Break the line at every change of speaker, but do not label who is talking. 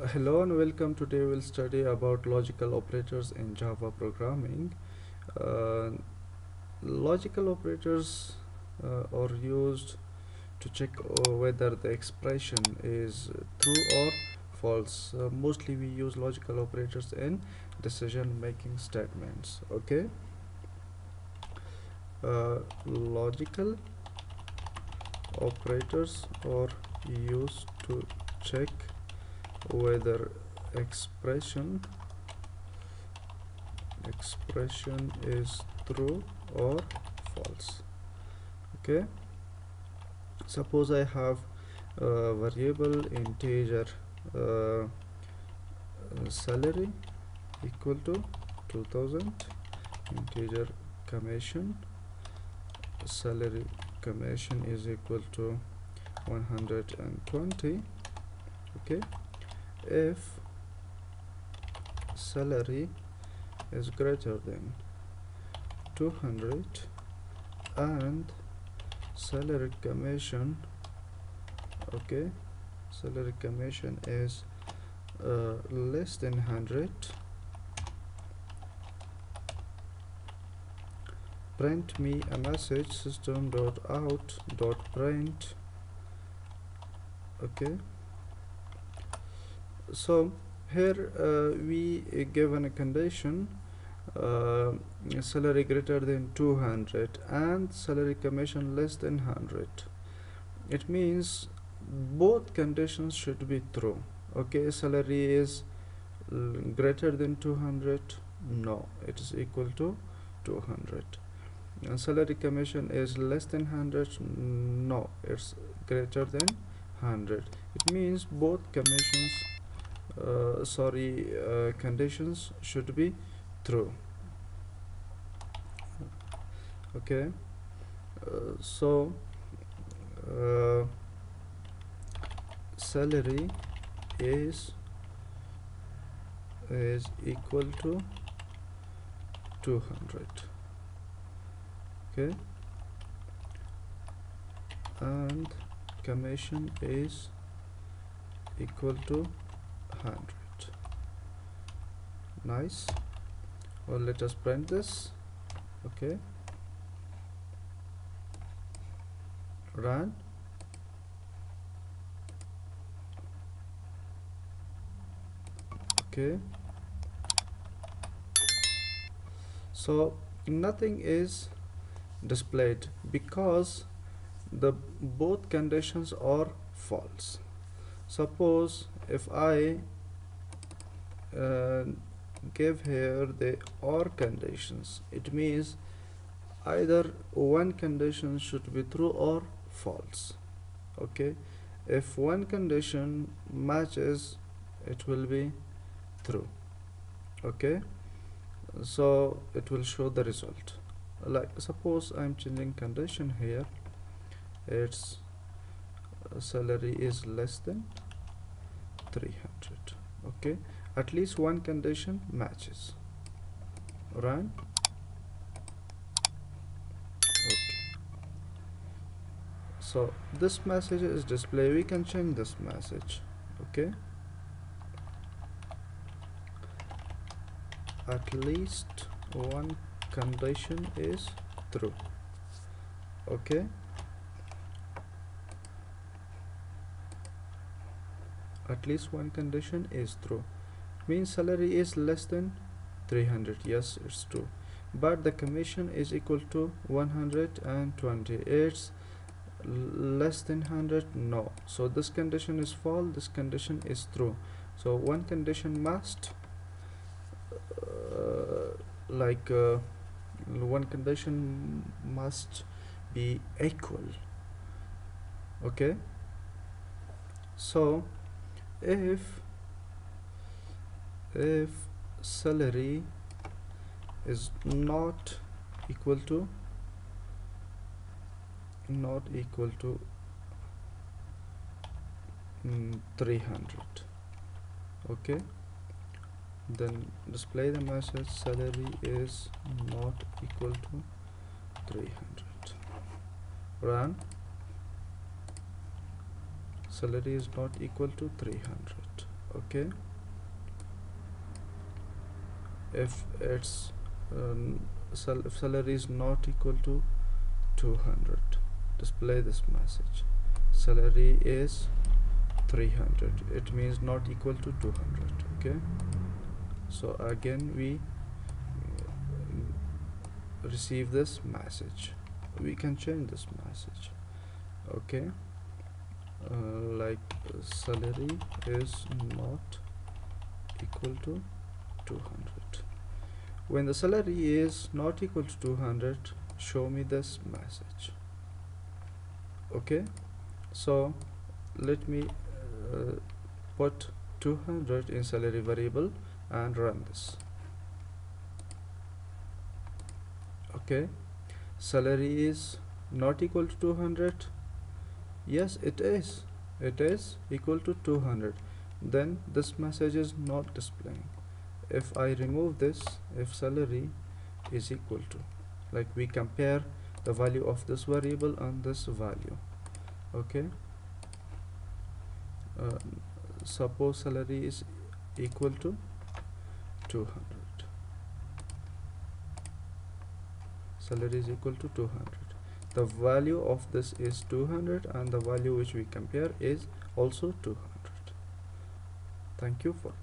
Hello and welcome. Today we'll study about logical operators in Java programming. Uh, Logical operators are used to check whether the expression is true or false. Mostly we use logical operators in decision making statements. Okay. Logical operators are used to check whether expression is true or false. Okay, suppose I have a variable integer uh, salary equal to 2000, integer commission salary commission is equal to 120. Okay, if salary is greater than 200 and salary commission, okay, salary commission is less than 100, print me a message system.out.print. okay, so here we given a condition, uh, salary greater than 200 and salary commission less than 100. It means both conditions should be true. Okay, salary is greater than 200, no, it is equal to 200, and salary commission is less than 100, no, it's greater than 100. It means both conditions should be true. Okay, so uh, salary is equal to 200. Okay, and commission is equal to 100. Nice. Well, let us print this. Okay, run. Okay, so nothing is displayed because the both conditions are false. Suppose if I uh, give here the OR conditions, it means either one condition should be true or false. Okay, if one condition matches, it will be true. Okay, so it will show the result. Like suppose I'm changing condition here, its salary is less than 300. Okay, at least one condition matches. Run. Okay, so this message is displayed. We can change this message. Okay, at least one condition is true. Okay, at least one condition is true, means salary is less than 300. Yes, it's true, but the commission is equal to 120. It's less than 100, no, so this condition is false, this condition is true. So one condition must one condition must be equal. Okay, so if salary is not equal to 300, okay, then display the message salary is not equal to 300. Run. Salary is not equal to 300. okay. If its if salary is not equal to 200, display this message. Salary is 300, it means not equal to 200, okay. So again we receive this message. We can change this message, okay. Like salary is not equal to 200. When the salary is not equal to 200, show me this message, okay. So let me put 200 in salary variable and run this, okay. Salary is not equal to 200. Yes, it is equal to 200. Then this message is not displaying. If I remove this, if salary is equal to, like we compare the value of this variable and this value, okay. Suppose salary is equal to 200, salary is equal to 200, the value of this is 200 and the value which we compare is also 200. Thank you for